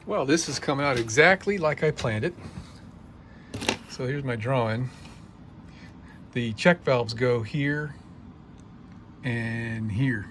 Well, this is coming out exactly like I planned it. So here's my drawing. The check valves go here and here.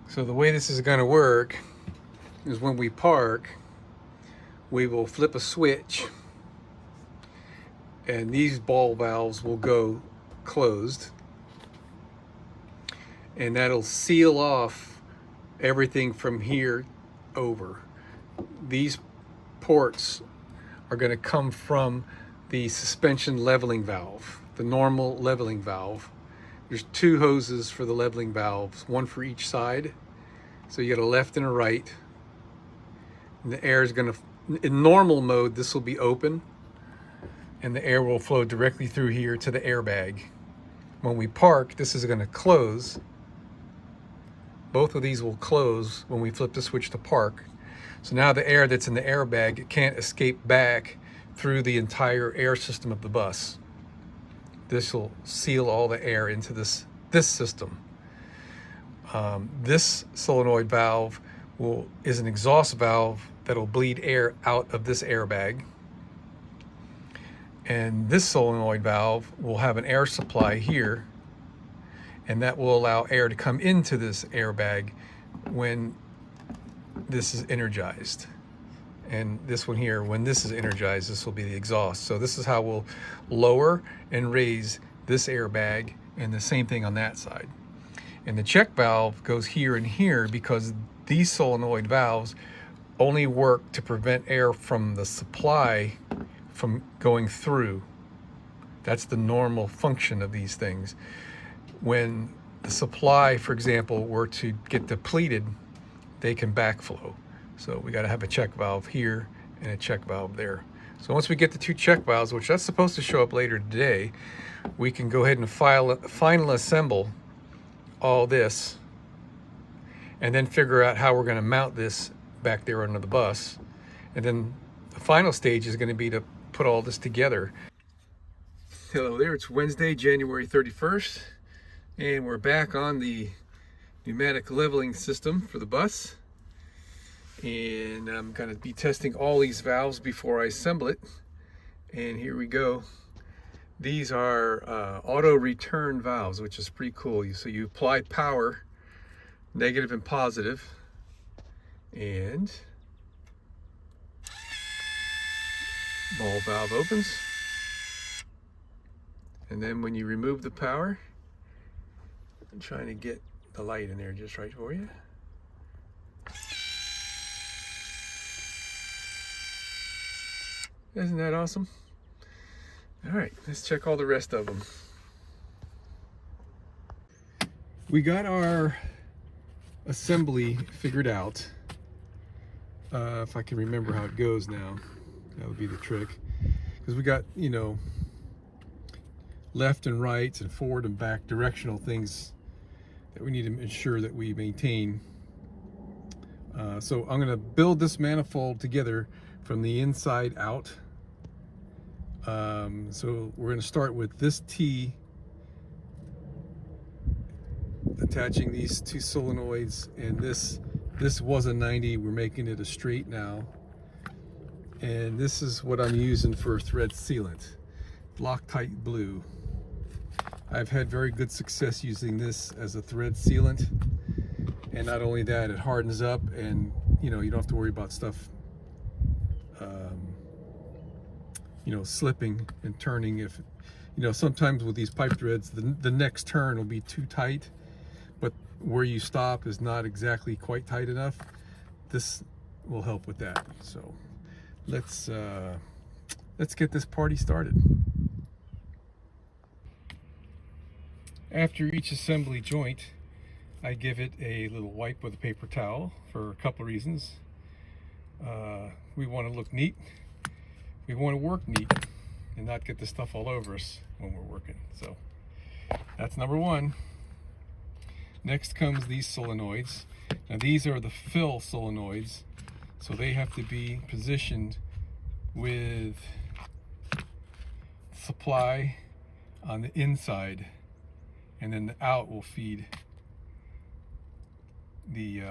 So the way this is going to work is when we park, we will flip a switch and these ball valves will go closed, and that'll seal off everything from here over. These ports are going to come from the suspension leveling valve, the normal leveling valve. There's two hoses for the leveling valves, one for each side. So you got a left and a right. And the air is going to, in normal mode, this will be open and the air will flow directly through here to the airbag. When we park, this is going to close. Both of these will close when we flip the switch to park. So now the air that's in the airbag, it can't escape back through the entire air system of the bus. This will seal all the air into this system. This solenoid valve is an exhaust valve that will bleed air out of this airbag. And this solenoid valve will have an air supply here, and that will allow air to come into this airbag when this is energized. And this one here, when this is energized, this will be the exhaust. So this is how we'll lower and raise this airbag, and the same thing on that side. And the check valve goes here and here because these solenoid valves only work to prevent air from the supply from going through. That's the normal function of these things. When the supply, for example, were to get depleted, they can backflow. So we got to have a check valve here and a check valve there. So once we get the two check valves, which that's supposed to show up later today, we can go ahead and final assemble all this and then figure out how we're going to mount this back there under the bus. And then the final stage is going to be to put all this together. Hello there, it's Wednesday, January 31st, and we're back on the pneumatic leveling system for the bus. And I'm going to be testing all these valves before I assemble it. And here we go. These are auto return valves, which is pretty cool. So you apply power, negative and positive, and ball valve opens. And then when you remove the power, I'm trying to get the light in there just right for you. Isn't that awesome? All right, let's check all the rest of them. We got our assembly figured out. If I can remember how it goes now, that would be the trick. Because we got, you know, left and right and forward and back directional things that we need to ensure that we maintain. So I'm going to build this manifold together from the inside out. So we're going to start with this T, attaching these two solenoids, and this was a 90, we're making it a straight now. And this is what I'm using for thread sealant, Loctite Blue. I've had very good success using this as a thread sealant, and not only that, it hardens up, and you know, you don't have to worry about stuff you know, slipping and turning. If you know, sometimes with these pipe threads, the next turn will be too tight, but where you stop is not exactly quite tight enough. This will help with that. So let's get this party started. After each assembly joint, I give it a little wipe with a paper towel for a couple of reasons. We want to look neat. We want to work neat and not get the stuff all over us when we're working. So that's number one. Next comes these solenoids. Now these are the fill solenoids, so they have to be positioned with supply on the inside, and then the out will feed the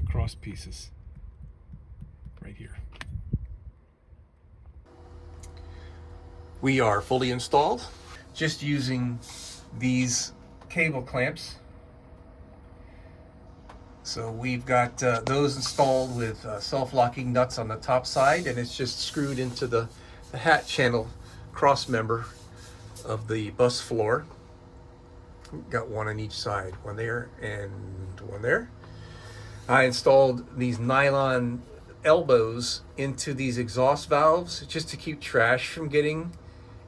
cross pieces. We are fully installed, just using these cable clamps. So we've got those installed with self-locking nuts on the top side, and it's just screwed into the hat channel cross member of the bus floor. Got one on each side, one there and one there. I installed these nylon elbows into these exhaust valves just to keep trash from getting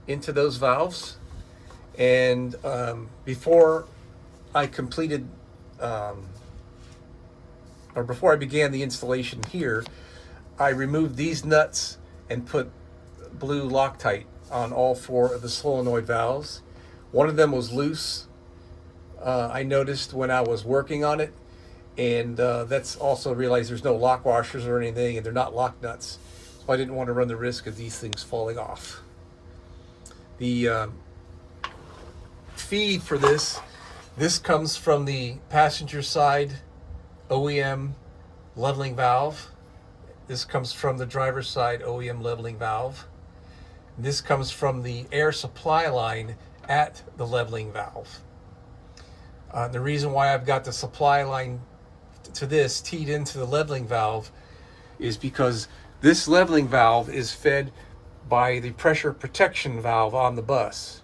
into those valves. And before I completed or before I began the installation here, I removed these nuts and put blue Loctite on all 4 of the solenoid valves. One of them was loose. I noticed when I was working on it, and that's also realized there's no lock washers or anything, and they're not lock nuts. So I didn't want to run the risk of these things falling off. The feed for this comes from the passenger side OEM leveling valve. This comes from the driver's side OEM leveling valve. This comes from the air supply line at the leveling valve. The reason why I've got the supply line to this teed into the leveling valve is because this leveling valve is fed by the pressure protection valve on the bus,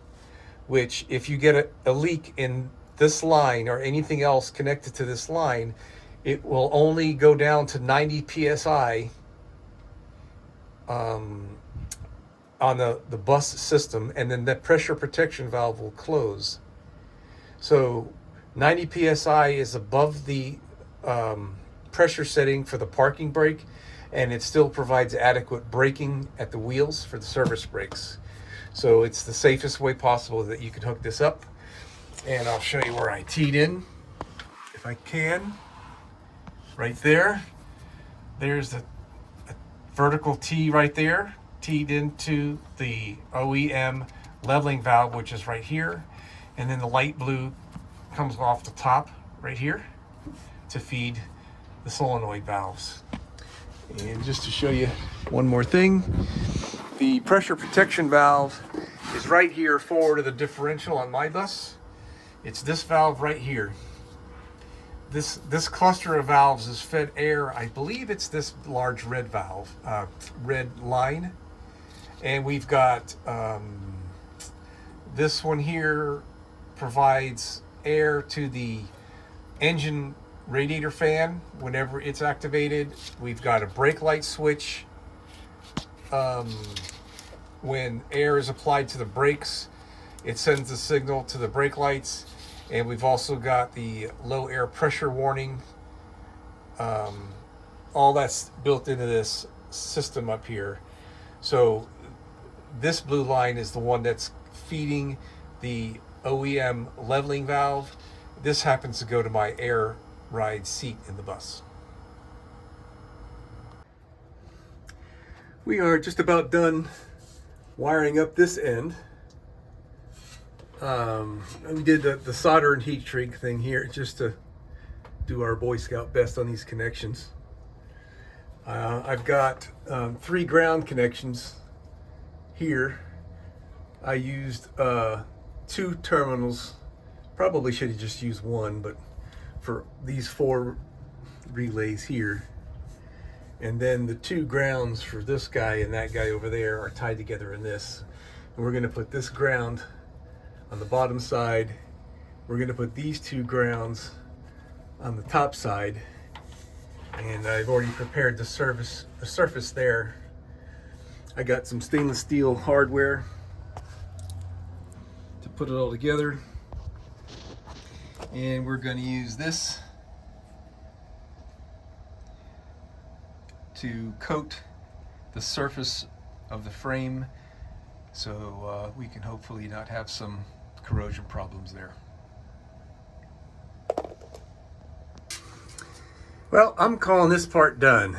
which if you get a leak in this line or anything else connected to this line, it will only go down to 90 psi on the bus system, and then that pressure protection valve will close. So 90 psi is above the pressure setting for the parking brake, and it still provides adequate braking at the wheels for the service brakes. So it's the safest way possible that you can hook this up. And I'll show you where I teed in, if I can. Right there. There's a vertical T right there, teed into the OEM leveling valve, which is right here. And then the light blue comes off the top right here to feed the solenoid valves. And just to show you one more thing, the pressure protection valve is right here forward of the differential on my bus. It's this valve right here. This cluster of valves is fed air. I believe it's this large red valve, red line. And we've got this one here provides air to the engine radiator fan whenever it's activated. We've got a brake light switch. When air is applied to the brakes, it sends a signal to the brake lights. And we've also got the low air pressure warning. All that's built into this system up here. So this blue line is the one that's feeding the OEM leveling valve. This happens to go to my air ride seat in the bus. We are just about done wiring up this end. We did the solder and heat shrink thing here just to do our Boy Scout best on these connections. I've got 3 ground connections here. I used 2 terminals. Probably should have just used 1, but for these 4 relays here. And then the 2 grounds for this guy and that guy over there are tied together in this. And we're going to put this ground on the bottom side. We're going to put these 2 grounds on the top side. And I've already prepared the surface there. I got some stainless steel hardware to put it all together. And we're going to use this to coat the surface of the frame so we can hopefully not have some corrosion problems there. Well, I'm calling this part done.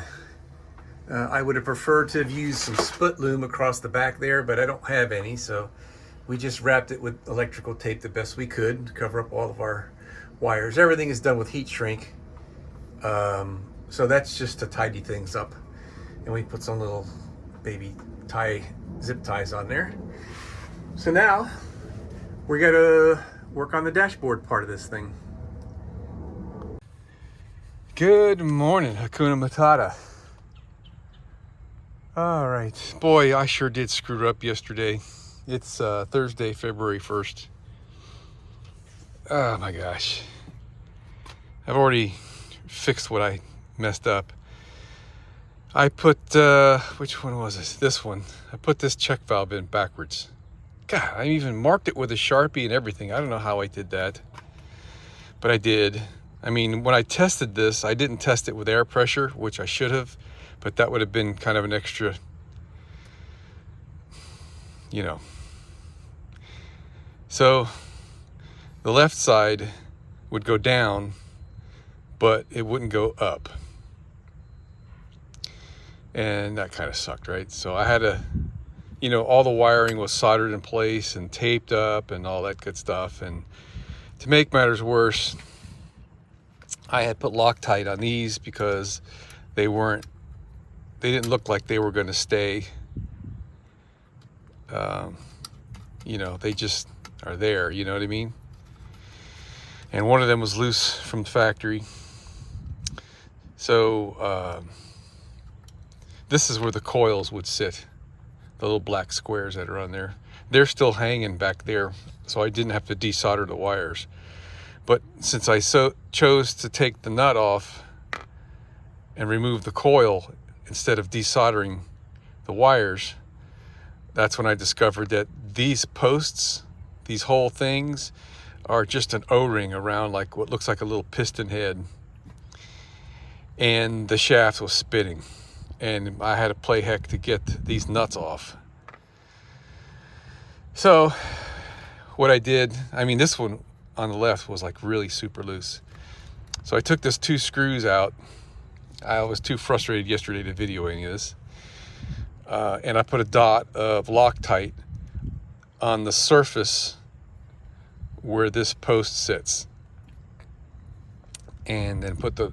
I would have preferred to have used some split loom across the back there, but I don't have any, so we just wrapped it with electrical tape the best we could to cover up all of our wires. Everything is done with heat shrink, so that's just to tidy things up. And we put some little baby zip ties on there. So now we gotta work on the dashboard part of this thing. Good morning, Hakuna Matata. All right, boy, I sure did screw up yesterday. It's Thursday, February 1st. Oh my gosh. I've already fixed what I messed up. I put, which one was this? This one. I put this check valve in backwards. God, I even marked it with a Sharpie and everything. I don't know how I did that, but I did. I mean, when I tested this, I didn't test it with air pressure, which I should have, but that would have been kind of an extra, you know. So the left side would go down, but it wouldn't go up. And that kind of sucked, right? So I had to, you know, all the wiring was soldered in place and taped up and all that good stuff. And to make matters worse, I had put Loctite on these because they didn't look like they were going to stay. You know, they just are there, you know what I mean? And one of them was loose from the factory. So this is where the coils would sit, the little black squares that are on there. They're still hanging back there, so I didn't have to desolder the wires. But since I chose to take the nut off and remove the coil instead of desoldering the wires, that's when I discovered that these posts, these whole things, are just an O-ring around like what looks like a little piston head. And the shaft was spinning. And I had to play heck to get these nuts off. So what I did, I mean, this one on the left was like really super loose. So I took this 2 screws out. I was too frustrated yesterday to video any of this. And I put a dot of Loctite on the surface where this post sits. And then put the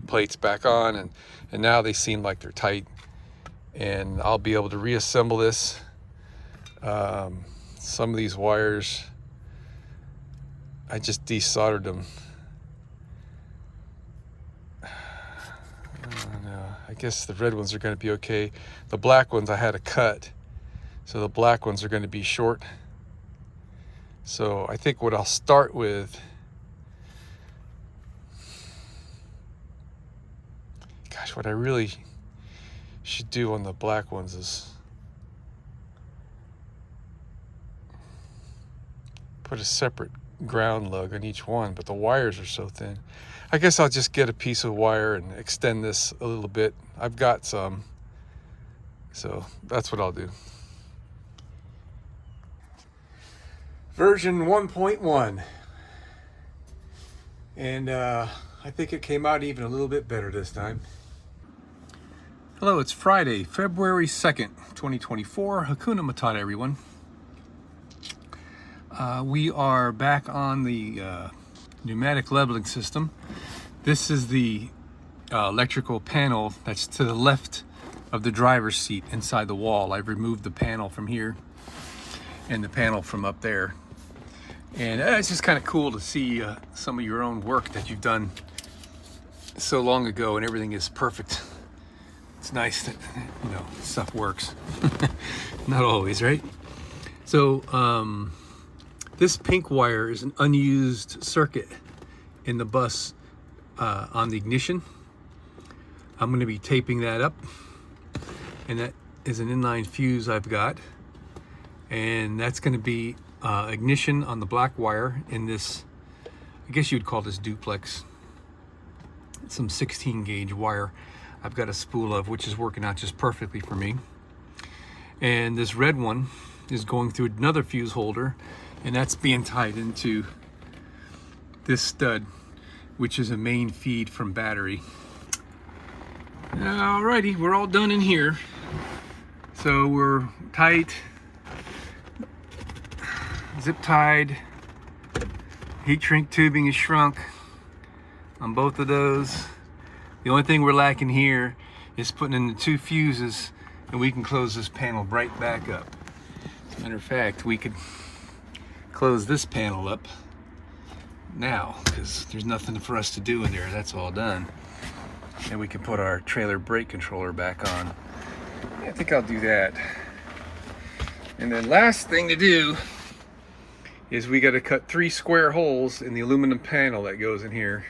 plates back on, and now they seem like they're tight. And I'll be able to reassemble this. Some of these wires, I just desoldered them. I guess the red ones are going to be okay. The black ones I had to cut, so the black ones are going to be short. So I think what I'll start with, gosh, what I really should do on the black ones is put a separate ground lug on each one, but the wires are so thin. I guess I'll just get a piece of wire and extend this a little bit. I've got some, so that's what I'll do. Version 1.1, and I think it came out even a little bit better this time. Hello, it's Friday, February 2nd, 2024. Hakuna Matata, everyone. We are back on the pneumatic leveling system. This is the electrical panel that's to the left of the driver's seat inside the wall. I've removed the panel from here and the panel from up there. And it's just kind of cool to see some of your own work that you've done so long ago, and everything is perfect. It's nice that, you know, stuff works. Not always, right? So this pink wire is an unused circuit in the bus on the ignition. I'm going to be taping that up, and that is an inline fuse I've got, and that's going to be ignition on the black wire in this, I guess you'd call this duplex. It's some 16 gauge wire I've got a spool of, which is working out just perfectly for me. And this red one is going through another fuse holder, and that's being tied into this stud, which is a main feed from battery. Alrighty, we're all done in here. So we're tight, zip tied, heat shrink tubing is shrunk on both of those. The only thing we're lacking here is putting in the 2 fuses and we can close this panel right back up. As a matter of fact, we could close this panel up now because there's nothing for us to do in there. That's all done. And we can put our trailer brake controller back on. I think I'll do that. And then last thing to do is we got to cut 3 square holes in the aluminum panel that goes in here,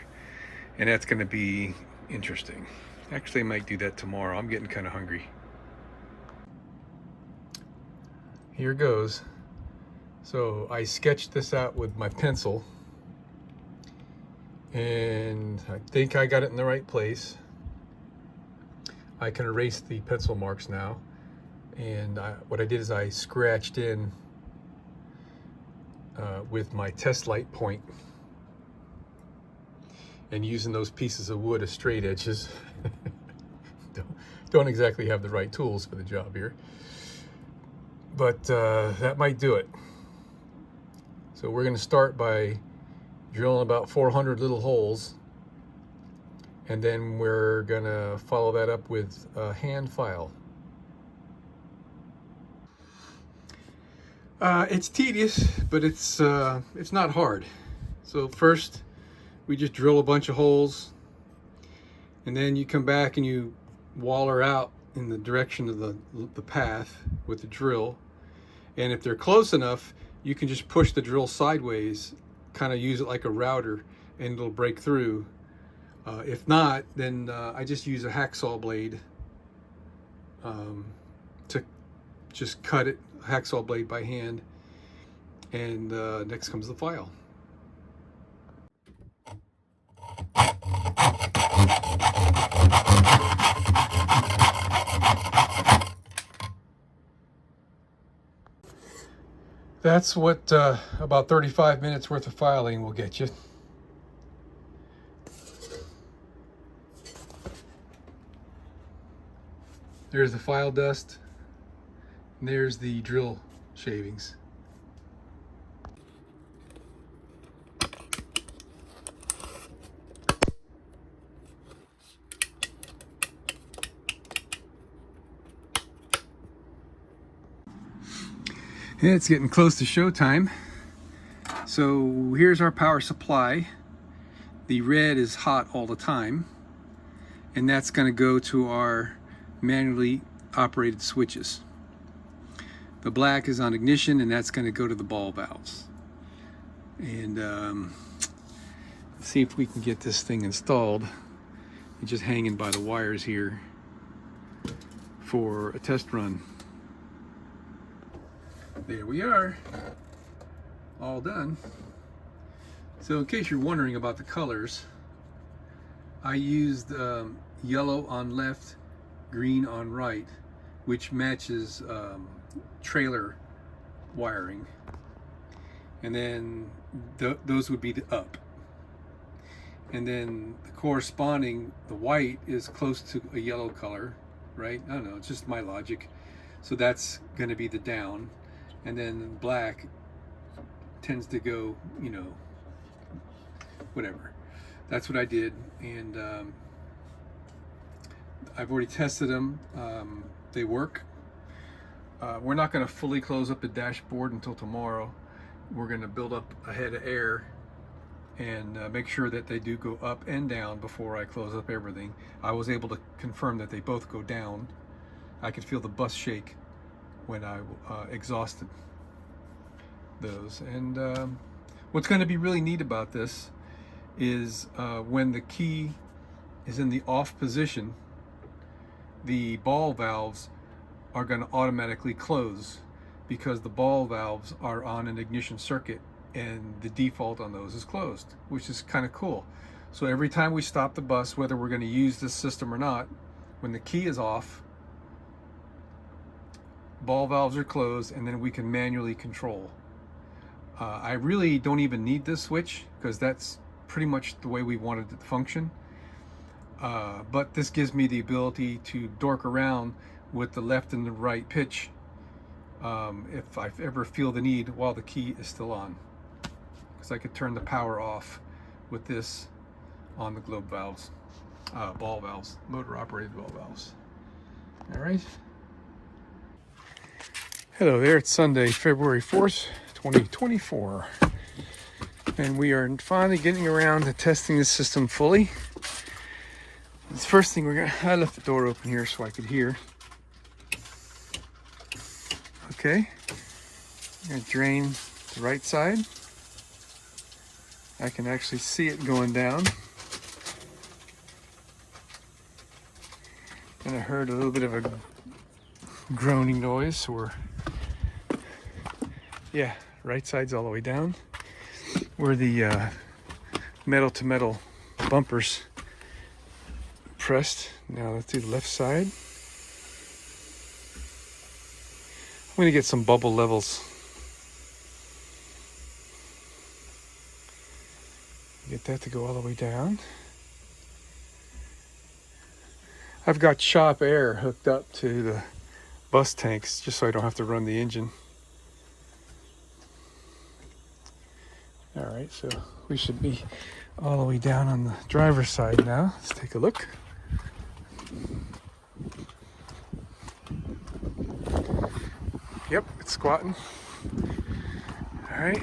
and that's going to be interesting. Actually, I might do that tomorrow. I'm getting kind of hungry. Here goes. So I sketched this out with my pencil, and I think I got it in the right place. I can erase the pencil marks now, and what I did is I scratched in with my test light point, and using those pieces of wood as straight edges. don't exactly have the right tools for the job here, but that might do it. So we're going to start by drilling about 400 little holes, and then we're going to follow that up with a hand file. It's tedious, but it's not hard. So first we just drill a bunch of holes, and then you come back and you waller out in the direction of the path with the drill. And if they're close enough, you can just push the drill sideways, kind of use it like a router, and it'll break through. If not, then I just use a hacksaw blade to just cut it, hacksaw blade by hand. And next comes the file. That's what about 35 minutes worth of filing will get you. There's the file dust, and there's the drill shavings. It's getting close to showtime. So here's our power supply. The red is hot all the time, and that's going to go to our manually operated switches. The black is on ignition, and that's going to go to the ball valves. And let's see if we can get this thing installed. I'm just hanging by the wires here for a test run. There we are, all done. So in case you're wondering about the colors, I used yellow on left, green on right, which matches trailer wiring. And then those would be the up. And then the corresponding, the white is close to a yellow color, right? I don't know, it's just my logic. So that's going to be the down. And then black tends to go, you know, whatever. That's what I did, and I've already tested them. They work. We're not going to fully close up the dashboard until tomorrow. We're going to build up a head of air and make sure that they do go up and down before I close up everything. I was able to confirm that they both go down. I could feel the bus shake when I exhausted those. And what's going to be really neat about this is when the key is in the off position, the ball valves are going to automatically close because the ball valves are on an ignition circuit, and the default on those is closed, which is kind of cool. So every time we stop the bus, whether we're going to use this system or not, when the key is off, ball valves are closed, and then we can manually control. I really don't even need this switch because that's pretty much the way we wanted it to function. But this gives me the ability to dork around with the left and the right pitch if I ever feel the need while the key is still on. Because I could turn the power off with this on the globe valves, ball valves, motor operated ball valves. All right. Hello there, it's Sunday, February 4th, 2024. And we are finally getting around to testing the system fully. The first thing I left the door open here so I could hear. Okay, I'm gonna drain the right side. I can actually see it going down. And I heard a little bit of a groaning noise, yeah, right side's all the way down. Where the metal to metal bumpers pressed. Now let's do the left side. I'm gonna get some bubble levels. Get that to go all the way down. I've got shop air hooked up to the bus tanks just so I don't have to run the engine. All right, so we should be all the way down on the driver's side now. Let's take a look. Yep, it's squatting. All right.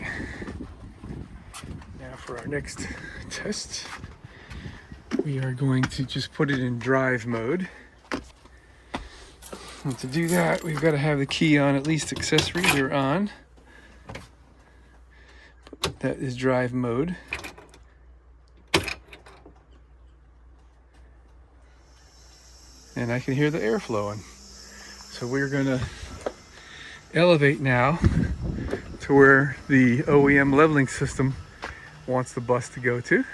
Now for our next test, we are going to just put it in drive mode. And to do that, we've got to have the key on, at least accessories are on. That is drive mode. And I can hear the air flowing. So we're gonna elevate now to where the OEM leveling system wants the bus to go to.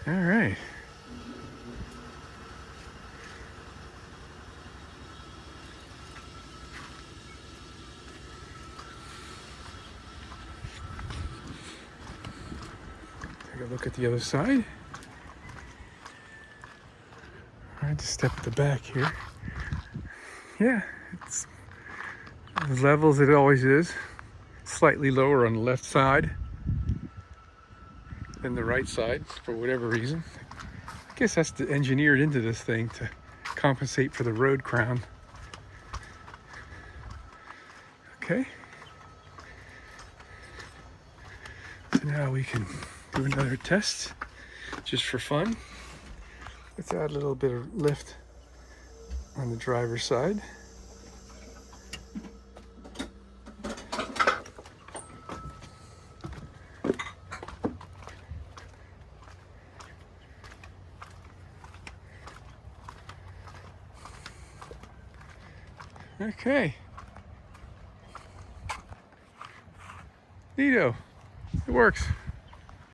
All right. Take a look at the other side. All right, just step at the back here. Yeah, it's as level as it always is. Slightly lower on the left side than the right side for whatever reason. I guess that's engineered into this thing to compensate for the road crown. Okay. So now we can do another test just for fun. Let's add a little bit of lift on the driver's side. Okay. Neato. It works.